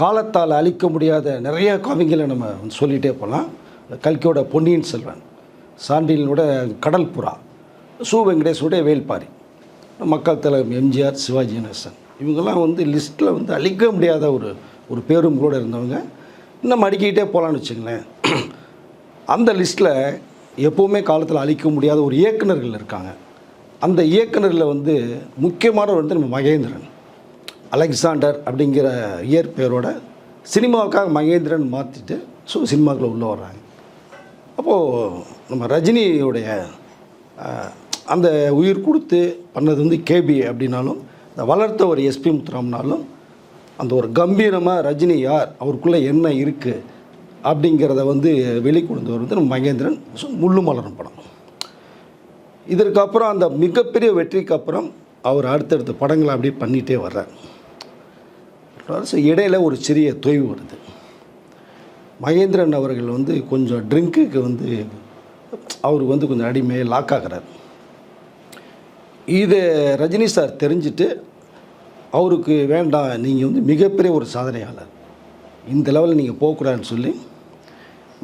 காலத்தால் அழிக்க முடியாத நிறைய காவியங்களை நம்ம சொல்லிகிட்டே போகலாம். கல்கியோட பொன்னியின் செல்வன், சாண்டிலினோட கடல் புறா, சு வெங்கடேஷோடைய வேள்பாரி, மக்கள் தலைவர் எம்ஜிஆர், சிவாஜி கணேசன், இவங்கெல்லாம் லிஸ்ட்டில் அழிக்க முடியாத ஒரு பேருங்களோடு இருந்தவங்க. இன்னும் அடுக்கிக்கிட்டே போகலான்னு வச்சுங்களேன். அந்த லிஸ்ட்டில் எப்போவுமே காலத்தில் அழிக்க முடியாத ஒரு இயக்குநர்கள் இருக்காங்க. அந்த இயக்குநரில் முக்கியமானவர் நம்ம மகேந்திரன். அலெக்சாண்டர் அப்படிங்கிற இயற்பெயரோட சினிமாவுக்காக மகேந்திரன் மாற்றிட்டு சினிமாக்குள்ளே உள்ளே வர்றாங்க. அப்போது நம்ம ரஜினியுடைய அந்த உயிர் கொடுத்து பண்ணது கேபி அப்படின்னாலும், இந்த வளர்த்த ஒரு எஸ்பி முத்துராமனாலும், அந்த ஒரு கம்பீரமாக ரஜினி யார், அவருக்குள்ளே என்ன இருக்குது அப்படிங்கிறத வெளிக்கொடுத்தவர் நம்ம மகேந்திரன். முள்ளு மலரும் படம். இதற்கப்புறம் அந்த மிகப்பெரிய வெற்றிக்கு அப்புறம் அவர் அடுத்தடுத்த படங்களை அப்படியே பண்ணிகிட்டே வர்றார். இடையில் ஒரு சிறிய தொய்வு வருது. மகேந்திரன் அவர்கள் கொஞ்சம் ட்ரிங்க்குக்கு அவர் கொஞ்சம் அடிமையை லாக் ஆகிறார். இது ரஜினி சார் தெரிஞ்சுட்டு அவருக்கு வேண்டாம், நீங்கள் மிகப்பெரிய ஒரு சாதனையாளர், இந்த லெவலில் நீங்கள் போகக்கூடாதுன்னு சொல்லி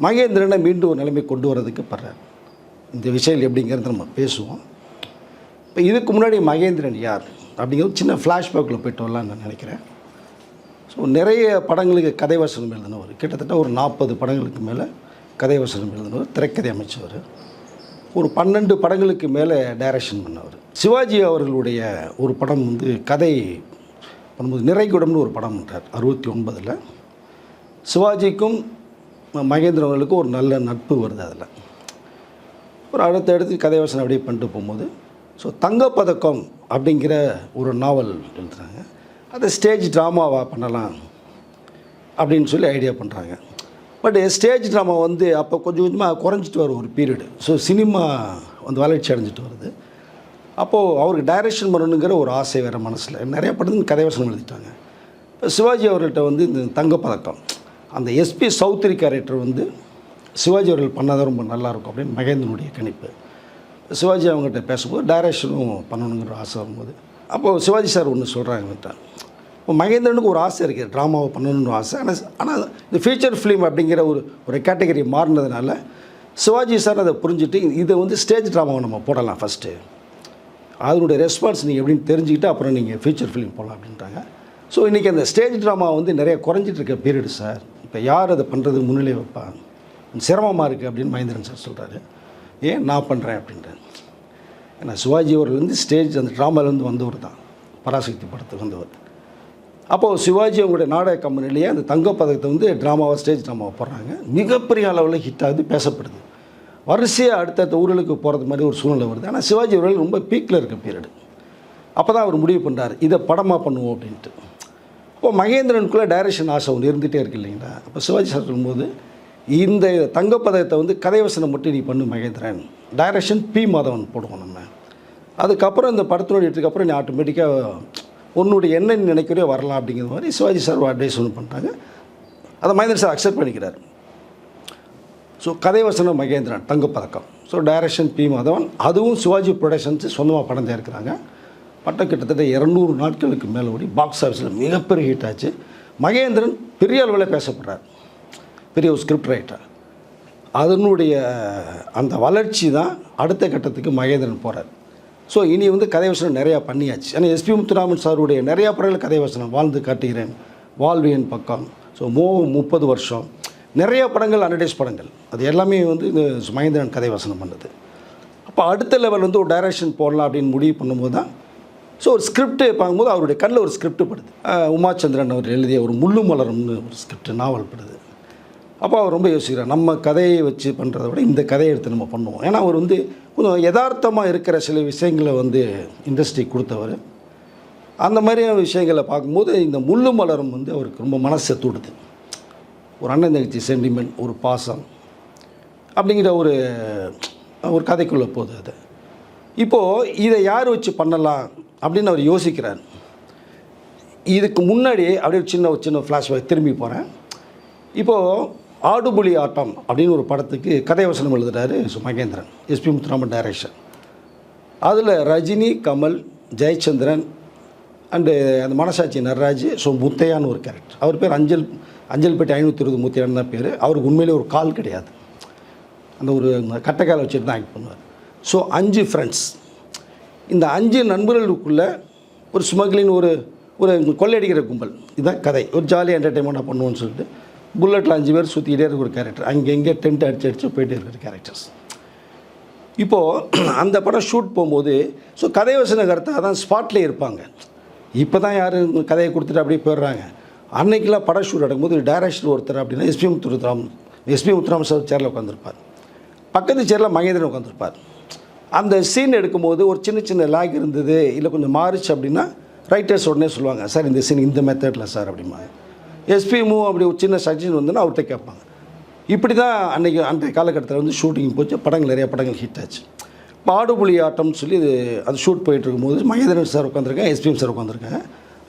மகேந்திரனை மீண்டும் ஒரு நிலைமை கொண்டு வரதுக்கு படுறார். இந்த விஷயம் எப்படிங்கிறத நம்ம பேசுவோம். இப்போ இதுக்கு முன்னாடி மகேந்திரன் யார் அப்படிங்கிறது சின்ன ஃப்ளாஷ்பேக்கில் போய்ட்டு வரலான்னு நான் நினைக்கிறேன். நிறைய படங்களுக்கு கதை வசனம் எழுதினவர், கிட்டத்தட்ட ஒரு 40 படங்களுக்கு மேலே கதை வசனம் எழுதினவர், திரைக்கதை அமைச்சவர். ஒரு 12 படங்களுக்கு மேலே டைரக்ஷன் பண்ணவர். சிவாஜி அவர்களுடைய ஒரு படம் கதை பண்ணும்போது நிறைகுடம்னு ஒரு படம் பண்ணுறார் 69. சிவாஜிக்கும் மகேந்திரன் அவர்களுக்கும் ஒரு நல்ல நட்பு வருது. அதில் ஒரு அடுத்தடுத்து கதை வசனம் அப்படியே பண்ணிட்டு போகும்போது தங்கப்பதக்கம் அப்படிங்கிற ஒரு நாவல் எழுதுகிறாங்க. அதை ஸ்டேஜ் ட்ராமாவாக பண்ணலாம் அப்படின்னு சொல்லி ஐடியா பண்ணுறாங்க. பட் ஸ்டேஜ் ட்ராமா அப்போ கொஞ்சம் கொஞ்சமாக குறைஞ்சிட்டு வரும் ஒரு பீரியடு. சினிமா வளர்ச்சி அடைஞ்சிட்டு வருது. அப்போது அவருக்கு டைரக்ஷன் பண்ணணுங்கிற ஒரு ஆசை வேறு மனசில். நிறைய படத்துக்கு கதை வசனம் எழுதிட்டாங்க. இப்போ சிவாஜி அவர்கள்ட்ட இந்த தங்கப்பதக்கம், அந்த எஸ்பி சௌத்ரி கேரக்டர் சிவாஜி அவர்கள் பண்ணாதான் ரொம்ப நல்லாயிருக்கும் அப்படின்னு மகேந்திரனுடைய கணிப்பு. சிவாஜி அவங்ககிட்ட பேசும்போது டைரக்ஷனும் பண்ணணுங்கிற ஆசை வரும்போது, அப்போது சிவாஜி சார் ஒன்று சொல்கிறாங்கட்டார். இப்போ மகேந்திரனுக்கு ஒரு ஆசை இருக்குது, ட்ராமாவை பண்ணணுன்னு ஆசை. ஆனால் இந்த ஃபீச்சர் ஃபிலிம் அப்படிங்கிற ஒரு கேட்டகரி மாறினதுனால சிவாஜி சார் அதை புரிஞ்சுட்டு இதை ஸ்டேஜ் ட்ராமாவை நம்ம போடலாம் ஃபஸ்ட்டு, அதனுடைய ரெஸ்பான்ஸ் நீங்கள் எப்படின்னு தெரிஞ்சுக்கிட்டு அப்புறம் நீங்கள் ஃபீச்சர் ஃபிலிம் போடலாம் அப்படின்ட்டாங்க. இன்றைக்கி அந்த ஸ்டேஜ் ட்ராமா நிறைய குறைஞ்சிட்டு இருக்க பீரியடு சார். இப்போ யார் அதை பண்ணுறதுக்கு முன்னிலை வைப்பாங்க, சிரமமாக இருக்குது அப்படின்னு மகேந்திரன் சார் சொல்கிறாரு. ஏன் நான் பண்ணுறேன் அப்படின்ட்டு. ஏன்னா சிவாஜி அவர்கள் ஸ்டேஜ் அந்த ட்ராமாலேருந்து வந்தவர் தான், பராசக்தி படத்துக்கு வந்தவர். அப்போது சிவாஜி அவங்களுடைய நாடக கம்பெனிலேயே அந்த தங்கப்பதக்கத்தை ட்ராமாவாக ஸ்டேஜ் ட்ராமாவை போடுறாங்க. மிகப்பெரிய அளவில் ஹிட் ஆகுது, பேசப்படுது. வரிசையாக அடுத்தடுத்த ஊர்களுக்கு போகிறது மாதிரி ஒரு சூழ்நிலை வருது. ஆனால் சிவாஜி அவர்கள் ரொம்ப பீக்கில் இருக்க பீரியடு. அப்போ தான் அவர் முடிவு பண்ணுறாரு, இதை படமாக பண்ணுவோம் அப்படின்ட்டு. அப்போ மகேந்திரனுக்குள்ளே டைரக்ஷன் ஆசை ஒன்று இருந்துகிட்டே இருக்கு இல்லைங்களா. அப்போ சிவாஜி சார் சொல்லும்போது, இந்த தங்கப்பதக்கத்தை கதை வசனம் மட்டும் நீ பண்ணு மகேந்திரன், டைரக்ஷன் பி மாதவன் போடுவோம் நம்ம. அதுக்கப்புறம் இந்த படத்தினுடைய வெற்றிக்கு நீ ஆட்டோமேட்டிக்காக உன்னுடைய என்ன நினைக்கிறோ வரலாம் அப்படிங்கிற மாதிரி சிவாஜி சார் அட்வைஸ் ஒன்று பண்ணுறாங்க. அதை மகேந்திரன் சார் அக்செப்ட் பண்ணிக்கிறார். கதை வசனம் மகேந்திரன், தங்கப்பதக்கம். Direction P Madhavan. அதுவும் சிவாஜி ப்ரொடக்ஷன்ஸ் சொந்தமாக படம் தயாரிக்கிறாங்க. பட்டம் கிட்டத்தட்ட 200 நாட்களுக்கு மேலே ஓடி பாக்ஸ் ஆஃபீஸில் மிகப்பெரிய ஹிட் ஆச்சு. மகேந்திரன் பெரிய அளவில் பேசப்படுறார், பெரிய ஒரு ஸ்கிரிப்ட் ரைட்டர். அதனுடைய அந்த வளர்ச்சி தான் அடுத்த கட்டத்துக்கு மகேந்திரன் போகிறார். இனி கதை வசனம் நிறையா பண்ணியாச்சு. ஏன்னா எஸ்பி முத்துராமன் சாருடைய நிறையா படங்கள் கதை வசனம், வாழ்ந்து காட்டுகிறேன், வாழ்வியன் பக்கம், 30 வருஷம், நிறைய படங்கள், அனடைஸ் படங்கள், அது எல்லாமே இந்த மகேந்திரன் கதை வசனம் பண்ணது. அப்போ அடுத்த லெவல் ஒரு டைரக்ஷன் போடலாம் அப்படின்னு முடிவு பண்ணும்போது தான் ஒரு ஸ்கிரிப்ட் பார்க்கும்போது அவருடைய கண்ணில் ஒரு ஸ்கிரிப்ட் படுது. உமாச்சந்திரன் அவர் எழுதிய ஒரு முள்ளு மலரும்னு ஒரு ஸ்கிரிப்ட் நாவல் படுது. அப்போ அவர் ரொம்ப யோசிக்கிறார், நம்ம கதையை வச்சு பண்ணுறத விட இந்த கதையை எடுத்து நம்ம பண்ணுவோம். ஏன்னா அவர் கொஞ்சம் யதார்த்தமாக இருக்கிற சில விஷயங்களை இண்டஸ்ட்ரி கொடுத்தவர். அந்த மாதிரியான விஷயங்களை பார்க்கும்போது இந்த முள்ளு மலரும் அவருக்கு ரொம்ப மனசை தூடுது. ஒரு அண்ணன் தங்கச்சி சென்டிமெண்ட், ஒரு பாசம் அப்படிங்கிற ஒரு கதைக்குள்ளே போகுது. அது இப்போது இதை யார் வச்சு பண்ணலாம் அப்படின்னு அவர் யோசிக்கிறார். இதுக்கு முன்னாடி அப்படியே சின்ன ஃப்ளாஷ்பேக் திரும்பி போகிறேன். இப்போது ஆடுபுலி ஆட்டம் அப்படின்னு ஒரு படத்துக்கு கதை வசனம் எழுதுகிறாரு மகேந்திரன், எஸ்பி முத்துராமன் டைரக்ஷன். அதில் ரஜினி, கமல், ஜெயச்சந்திரன், அண்டு அந்த மனசாட்சி நடராஜ். ஸோ முத்தையான்னு ஒரு கேரக்டர், அவர் பேர் அஞ்சல்பேட்டை 520 முத்தையான்னு தான் பேர். அவருக்கு உண்மையிலே ஒரு கால் கிடையாது, அந்த ஒரு கட்டைக்காலை வச்சுட்டு தான் ஆக்ட் பண்ணுவார். ஸோ 5 ஃப்ரெண்ட்ஸ், இந்த 5 நண்பர்களுக்குள்ளே ஒரு ஸ்மக்லிங் ஒரு கொள்ளையடிக்கிற கும்பல், இதுதான் கதை. ஒரு ஜாலியாக என்டர்டெயின்மெண்ட்டாக பண்ணுவோன்னு சொல்லிட்டு புல்லட்டில் 5 பேர் சுற்றிக்கிட்டே இருக்கிற ஒரு கேரக்டர், அங்கே டென்ட் அடிச்சு போயிட்டே இருக்கிற கேரக்டர்ஸ். இப்போது அந்த படம் ஷூட் போகும்போது ஸோ கதை வசன கருத்தாக தான் ஸ்பாட்லேயே இருப்பாங்க. இப்போ தான் யாரும் கதையை கொடுத்துட்டு அப்படியே போயிடுறாங்க. அன்னைக்கெல்லாம் படம் ஷூட் நடக்கும்போது டைரக்ஷன் ஒருத்தர் அப்படின்னா எஸ்பி முத்துராம் சார் சேரில் உட்காந்துருப்பார், பக்கத்து சேரில் மகேந்திரன் உட்காந்துருப்பார். அந்த சீன் எடுக்கும்போது ஒரு சின்ன லாக் இருந்தது, இல்லை கொஞ்சம் மாறிச்சு அப்படின்னா ரைட்டர்ஸ் உடனே சொல்லுவாங்க, சார் இந்த சீன் இந்த மெத்தடில் சார் அப்படிம்பாங்க. எஸ்பிஎம்மும் அப்படி ஒரு சின்ன சஜஷன் வந்துன்னா அவர்கிட்ட கேட்பாங்க. இப்படி தான் அன்றைய காலகட்டத்தில் வந்து ஷூட்டிங் போச்சு, நிறைய படங்கள் ஹிட் ஆச்சு. பாடுபுலி ஆட்டம்னு சொல்லி அது ஷூட் போயிட்டு இருக்கும்போது மகேந்திரன் சார் உட்காந்துருக்கேன், எஸ்பிஎம் சார் உட்காந்துருக்கேன்,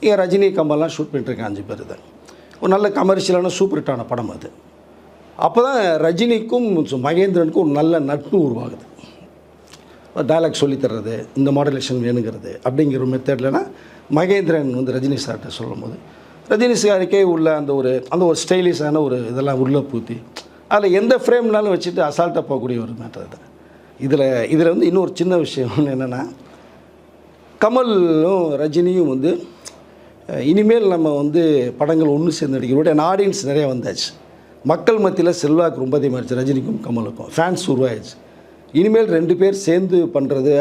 ஏன் ரஜினி கமல்லாம் ஷூட் பண்ணிட்டுருக்கேன். 5 பேர் தான். ஒரு நல்ல கமர்ஷியலான சூப்பர் ஹிட்டான படம் அது. அப்போ தான் ரஜினிக்கும் மகேந்திரனுக்கும் ஒரு நல்ல நட்பு உருவாகுது. டைலாக் சொல்லித்தர்றது, இந்த மாடுலேஷன் வேணுங்கிறது அப்படிங்கிற மெத்தட்லனா மகேந்திரன் வந்து ரஜினி சார்கிட்ட சொல்லும் போது ரஜினி சாருக்கே உள்ள அந்த ஒரு ஸ்டைலிஷான ஒரு இதெல்லாம் உள்ள பூத்தி அதில் எந்த ஃப்ரேம்னாலும் வச்சுட்டு அசால்ட்டாக போகக்கூடிய ஒரு மேட்டர் அது. இதில் வந்து இன்னொரு சின்ன விஷயம் என்னென்னா, கமலும் ரஜினியும் வந்து இனிமேல் நம்ம வந்து படங்கள் ஒன்று சேர்ந்து நடிக்கிறோட ஆடியன்ஸ் நிறையா வந்தாச்சு, மக்கள் மத்தியில் செல்வாக்கு ரொம்ப அதிகமாகிடுச்சு. ரஜினிக்கும் கமலுக்கும் ஃபேன்ஸ் உருவாயிடுச்சு. இனிமேல் 2 பேர் சேர்ந்து பண்ணுறது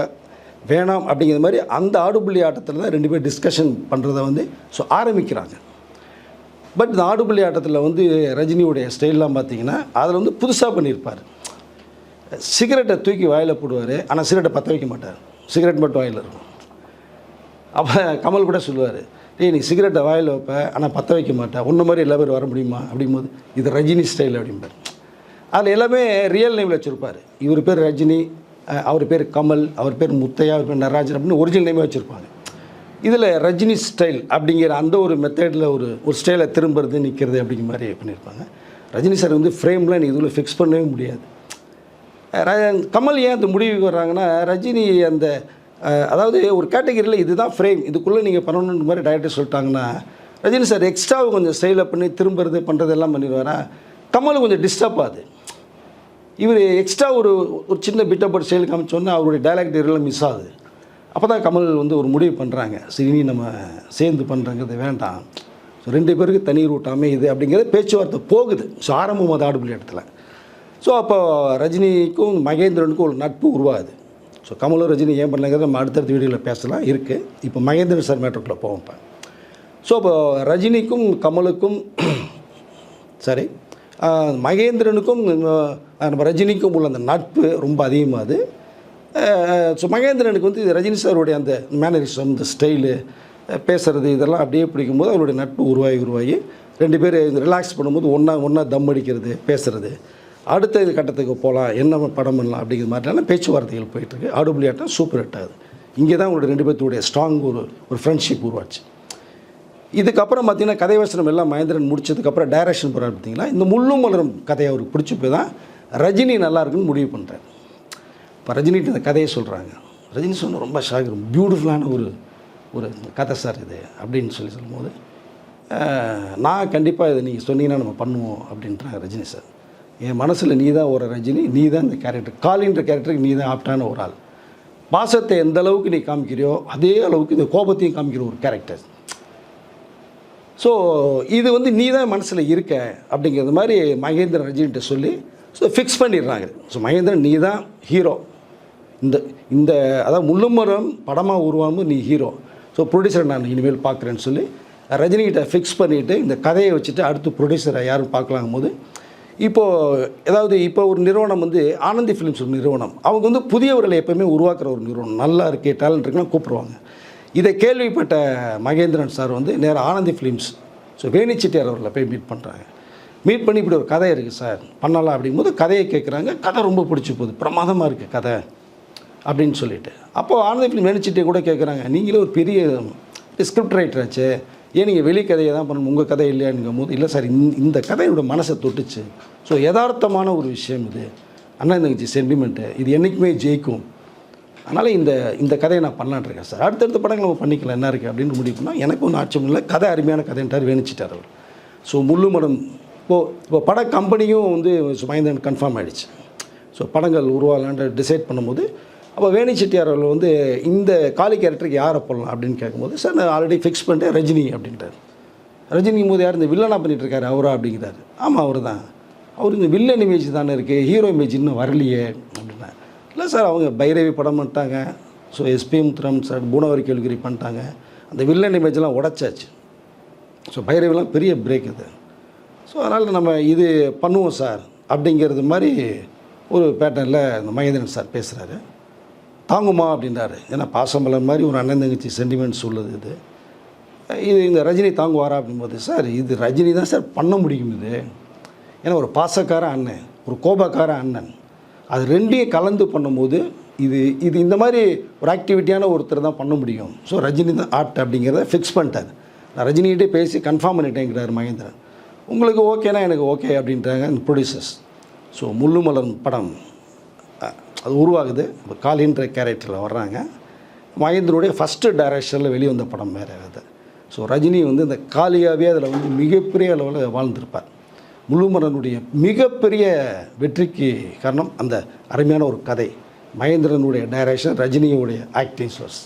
வேணாம் அப்படிங்கிற மாதிரி அந்த ஆடுபுள்ளி ஆட்டத்தில் தான் 2 பேர் டிஸ்கஷன் பண்ணுறத வந்து ஆரம்பிக்கிறாங்க. பட் இந்த ஆடுபுள்ளி ஆட்டத்தில் வந்து ரஜினியுடைய ஸ்டைல்லாம் பார்த்தீங்கன்னா அதில் வந்து புதுசாக பண்ணியிருப்பார். சிகரெட்டை தூக்கி வாயில் போடுவார், ஆனால் சிகரெட்டை பற்ற வைக்க மாட்டார், சிகரெட் மட்டும் வாயில் இருக்கும். அப்போ கமல் கூட சொல்லுவார், நீ சிகரெட்டை வாயில் வைப்ப ஆனால் பற்ற வைக்க மாட்டேன், ஒன்று மாதிரி எல்லா பேர் வர முடியுமா அப்படிங்கும்போது இது ரஜினி ஸ்டைல் அப்படிம்பார். அதில் எல்லாமே ரியல் நேமில் வச்சுருப்பார். இவர் பேர் ரஜினி, அவர் பேர் கமல், அவர் பேர் முத்தையா, அவர் பேர் நடராஜன் அப்படின்னு ஒரிஜினல் நேமே வச்சுருப்பாங்க. இதில் ரஜினி ஸ்டைல் அப்படிங்கிற அந்த ஒரு மெத்தடில் ஒரு ஸ்டைலை திரும்புறது நிற்கிறது அப்படிங்கிற மாதிரி பண்ணியிருப்பாங்க. ரஜினி சார் வந்து ஃப்ரேம்லாம் நீ இதில் ஃபிக்ஸ் பண்ணவே முடியாது. கமல் ஏன் அந்த முடிவுக்கு வர்றாங்கன்னா, ரஜினி அந்த அதாவது ஒரு கேட்டகரியில் இதுதான் ஃப்ரேம், இதுக்குள்ளே நீங்கள் பண்ணணுன்ற மாதிரி டைரக்டர் சொல்லிட்டாங்கன்னா, ரஜினி சார் எக்ஸ்ட்ராவை கொஞ்சம் ஸ்டைலை பண்ணி திரும்புறது பண்ணுறது எல்லாம் பண்ணிடுவாரா. கமல் கொஞ்சம் டிஸ்டர்ப் ஆகுது. இவர் எக்ஸ்ட்ரா ஒரு சின்ன பிட்டப்பட் ஸ்டைல் காமிச்சோன்னா அவருடைய டைலாக் டெரியெல்லாம் மிஸ் ஆகுது. அப்போ தான் கமல் வந்து ஒரு முடிவு பண்ணுறாங்க, சரி நீ நம்ம சேர்ந்து பண்ணுறங்கிறது வேண்டாம், ஸோ 2 பேருக்கு தனி ரூட் அமையுது அப்படிங்கிறது பேச்சுவார்த்தை போகுது. ஸோ ஆரம்பம் அது ஆடுபுள்ளி இடத்துல. ஸோ அப்போ ரஜினிக்கும் மகேந்திரனுக்கும் ஒரு நட்பு உருவாகுது. ஸோ கமலும் ரஜினி ஏன் பண்ணலங்கிறத நம்ம அடுத்தடுத்த வீடியோவில் பேசலாம் இருக்குது. இப்போ மகேந்திரன் சார் மேட்டருக்குள்ளே போவோம்ப்பா. ஸோ அப்போ ரஜினிக்கும் கமலுக்கும் சரி மகேந்திரனுக்கும் நம்ம ரஜினிக்கும் உள்ள அந்த நட்பு ரொம்ப அதிகமாகுது. ஸோ மகேந்திரனுக்கு வந்து ரஜினி சாருடைய அந்த மேனரிசம், இந்த ஸ்டைலு, பேசுகிறது இதெல்லாம் அப்படியே பிடிக்கும்போது அவருடைய நட்பு உருவாகி 2 பேர் ரிலாக்ஸ் பண்ணும்போது ஒன்றா தம் அடிக்கிறது, பேசுகிறது, அடுத்த கட்டத்துக்கு போகலாம், என்ன படம் பண்ணலாம் அப்படிங்கிற மாதிரியான பேச்சுவார்த்தைகள் போயிட்டுருக்கு. ஆடுபுள்ளி ஆட்டம் சூப்பர் ஹிட் ஆகுது. இங்கே தான் அவங்களுடைய 2 பேர்த்துடைய ஸ்ட்ராங் ஒரு ஃப்ரெண்ட்ஷிப் உருவாச்சு. இதுக்கப்புறம் பார்த்திங்கன்னா கதை வசனம் எல்லாம் மகேந்திரன் முடிச்சதுக்கப்புறம் டைரக்ஷன் போகிறார். பார்த்திங்கன்னா இந்த முள்ளும் மலரும் கதையை அவருக்கு பிடிச்சி போய் தான் ரஜினி நல்லா இருக்குன்னு முடிவு பண்ணுறாரு. இப்போ ரஜினிகிட்ட இந்த கதையை சொல்கிறாங்க. ரஜினி சொன்ன ரொம்ப ஷாக், பியூட்டிஃபுல்லான ஒரு கதை சார் இது அப்படின்னு சொல்லும்போது, நான் கண்டிப்பாக இதை நீங்கள் சொன்னீங்கன்னா நம்ம பண்ணுவோம் அப்படின்றாங்க ரஜினி சார். என் மனசில் நீ தான் ஒரு ரஜினி, நீ தான் இந்த கேரக்டர், காலின்ற கேரக்டருக்கு நீ தான் ஆப்டான ஒரு ஆள், பாசத்தை எந்த அளவுக்கு நீ காமிக்கிறியோ அதே அளவுக்கு இந்த கோபத்தையும் காமிக்கிற ஒரு கேரக்டர். ஸோ இது வந்து நீ தான் மனசில் இருக்க அப்படிங்கிறது மாதிரி மகேந்திரன் ரஜினிகிட்ட சொல்லி ஃபிக்ஸ் பண்ணிடுறாங்க. ஸோ மகேந்திரன் நீ தான் ஹீரோ, இந்த அதாவது முள்ளுமரம் படமாக உருவாகும் நீ ஹீரோ, ஸோ ப்ரொடியூசரை நான் இனிமேல் பார்க்குறேன்னு சொல்லி ரஜினிகிட்ட ஃபிக்ஸ் பண்ணிவிட்டு இந்த கதையை வச்சுட்டு அடுத்து ப்ரொடியூசரை யாரும் பார்க்கலாங்கும் போது, இப்போ ஒரு நிறுவனம் வந்து ஆனந்தி ஃபிலிம்ஸ் ஒரு நிறுவனம், அவங்க வந்து புதியவர்களை எப்போயுமே உருவாக்குற ஒரு நிறுவனம், நல்லா இருக்கே டேலண்ட் இருக்குன்னா கூப்பிடுவாங்க. இதை கேள்விப்பட்ட மகேந்திரன் சார் வந்து நேராக ஆனந்தி ஃபிலிம்ஸ் வேணி செட்டியார் அவர்களை போய் மீட் பண்ணுறாங்க. மீட் பண்ணி இப்படி ஒரு கதை இருக்குது சார் பண்ணலாம் அப்படிங்கும்போது கதையை கேட்குறாங்க. கதை ரொம்ப பிடிச்சி போகுது, பிரமாதமாக இருக்குது கதை அப்படின்னு சொல்லிட்டு. அப்போது ஆனந்தி ஃபிலிம் வேணி செட்டியை கூட கேட்குறாங்க, நீங்களே ஒரு பெரிய ஸ்கிரிப்ட் ரைட்டர் ஆச்சு, ஏன் நீங்கள் வெளி கதையை தான் பண்ணணும், உங்கள் கதை இல்லையானுங்கும் போது, இல்லை சார் இந்த கதையோட மனசை தொட்டுச்சு, ஸோ யதார்த்தமான ஒரு விஷயம் இது, அண்ணா தங்கச்சி சென்டிமெண்ட்டு, இது என்றைக்குமே ஜெயிக்கும், அதனால் இந்த கதையை நான் பண்ணலான்னு இருக்கேன் சார். அடுத்தடுத்த படங்கள் நம்ம பண்ணிக்கலாம், என்ன இருக்குது அப்படின்னு முடிவு பண்ணால் எனக்கு ஒன்றும் ஆட்சேபம் இல்லை. கதை அருமையான கதைன்ட்டார், வேணிச்சிட்டார் அவர். ஸோ முள்ளுமரம் இப்போ பட கம்பெனியும் வந்து மகேந்திரன் கன்ஃபார்ம் ஆகிடுச்சு. ஸோ படங்கள் உருவாகலான்னு டிசைட் பண்ணும்போது அப்போ வேணி செட்டியார் அவர்கள் வந்து இந்த காளி கேரக்டருக்கு யாரை போடலாம் அப்படின்னு கேட்கும்போது, சார் நான் ஆல்ரெடி ஃபிக்ஸ் பண்ணிட்டேன் ரஜினி அப்படின்ட்டார். ரஜினிக்கும் போது யார் இந்த வில்லனாக பண்ணிகிட்ருக்காரு அவரா அப்படிங்கிறாரு. ஆமாம் அவர் தான். அவர் இந்த வில்லன் இமேஜ் தானே இருக்குது, ஹீரோ இமேஜ் இன்னும் வரலையே அப்படின்னா. இல்லை சார் அவங்க பைரவி படம் பண்ணிட்டாங்க. ஸோ எஸ்பி முத்துராம் சார் பூனவரி கேள்விக்குறி பண்ணிட்டாங்க. அந்த வில்லன் இமேஜெலாம் உடச்சாச்சு. ஸோ பைரவிலாம் பெரிய பிரேக் இது. ஸோ அதனால் நம்ம இது பண்ணுவோம் சார் அப்படிங்கிறது மாதிரி ஒரு பேட்டர்னில் இந்த மகேந்திரன் சார் பேசுகிறாரு. தாங்குமா அப்படின்றாரு. ஏன்னா பாசமலர் மாதிரி ஒரு அண்ணன் தங்கச்சி சென்டிமெண்ட்ஸ் உள்ளது இது இந்த ரஜினி தாங்குவாரா அப்படின்போது, சார் இது ரஜினி தான் சார் பண்ண முடியும் இது. ஏன்னா ஒரு பாசக்கார அண்ணன், ஒரு கோபக்கார அண்ணன், அது ரெண்டையும் கலந்து பண்ணும்போது இது இந்த மாதிரி ஒரு ஆக்டிவிட்டியான ஒருத்தர் தான் பண்ண முடியும். ஸோ ரஜினி தான் ஆர்ட் அப்படிங்கிறத ஃபிக்ஸ் பண்ணிட்டார். நான் ரஜினிகிட்டே பேசி கன்ஃபார்ம் பண்ணிட்டேங்கிறார் மகேந்திரன். உங்களுக்கு ஓகேனா எனக்கு ஓகே அப்படின்றாங்க இந்த ப்ரொடியூசர்ஸ். ஸோ முள்ளுமலர் படம் அது உருவாகுது. இப்போ காளின்ற கேரக்டரில் வர்றாங்க. மகேந்திரனுடைய ஃபஸ்ட்டு டைரக்ஷனில் வெளிவந்த படம் வேறு அது. ஸோ ரஜினி வந்து இந்த காளியாகவே அதில் வந்து மிகப்பெரிய அளவில் வாழ்ந்திருப்பார். முள்ளுமலனுடைய மிகப்பெரிய வெற்றிக்கு காரணம் அந்த அருமையான ஒரு கதை, மகேந்திரனுடைய டைரக்ஷன், ரஜினியுடைய ஆக்டிங் சோர்ஸ்.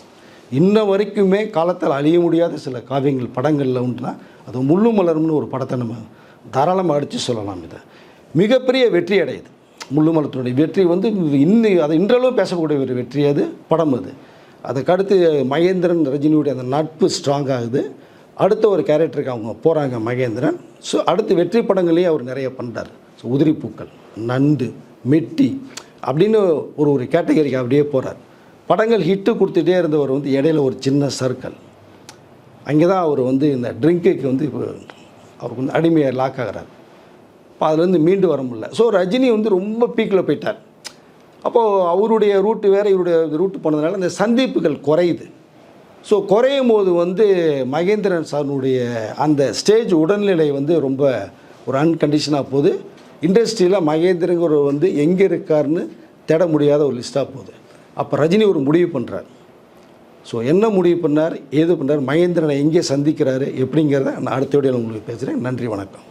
இன்ன வரைக்குமே காலத்தால் அழிய முடியாத சில காவியங்கள் படங்களில் உண்டுனா அது முள்ளுமலர்னு ஒரு படத்தை நம்ம தாராளமாக அடித்து சொல்லலாம். இதை மிகப்பெரிய வெற்றி அடையுது. முள்ளுமலத்தினுடைய வெற்றி வந்து இன்னும் அதை இன்றளவும் பேசக்கூடிய ஒரு வெற்றி அது படம் அது. அதுக்கடுத்து மகேந்திரன் ரஜினியுடைய அந்த நட்பு ஸ்ட்ராங் ஆகுது. அடுத்த ஒரு கேரக்டருக்கு அவங்க போகிறாங்க மகேந்திரன். ஸோ அடுத்து வெற்றி படங்களையும் அவர் நிறைய பண்ணுறார். ஸோ உதிரிப்பூக்கள், நண்டு, மெட்டி அப்படின்னு ஒரு கேட்டகரிக்கு அப்படியே போகிறார். படங்கள் ஹிட்டு கொடுத்துட்டே இருந்தவர் வந்து இடையில ஒரு சின்ன சர்க்கிள், அங்கே தான் அவர் வந்து இந்த ட்ரிங்க்குக்கு வந்து அவருக்கு வந்து அடிமையாக லாக் ஆகிறார். இப்போ அதுலேருந்து மீண்டு வர முடியல. ஸோ ரஜினி வந்து ரொம்ப பீக்கில் போயிட்டார். அப்போது அவருடைய ரூட்டு வேறு, இவருடைய ரூட்டு போனதுனால இந்த சந்திப்புகள் குறையுது. ஸோ குறையும் போது வந்து மகேந்திரன் சாருடைய அந்த ஸ்டேஜ் உடல்நிலை வந்து ரொம்ப ஒரு அன்கண்டிஷனாக போகுது. இண்டஸ்ட்ரியில் மகேந்திரங்கிற வந்து எங்கே இருக்காருன்னு தேட முடியாத ஒரு லிஸ்ட்டாக போகுது. அப்போ ரஜினி ஒரு முடிவு பண்ணுறார். ஸோ என்ன முடிவு பண்ணார், ஏது பண்ணார், மகேந்திரனை எங்கே சந்திக்கிறாரு எப்படிங்கிறத நான் அடுத்த வீடியோவில் உங்களுக்கு பேசுகிறேன். நன்றி, வணக்கம்.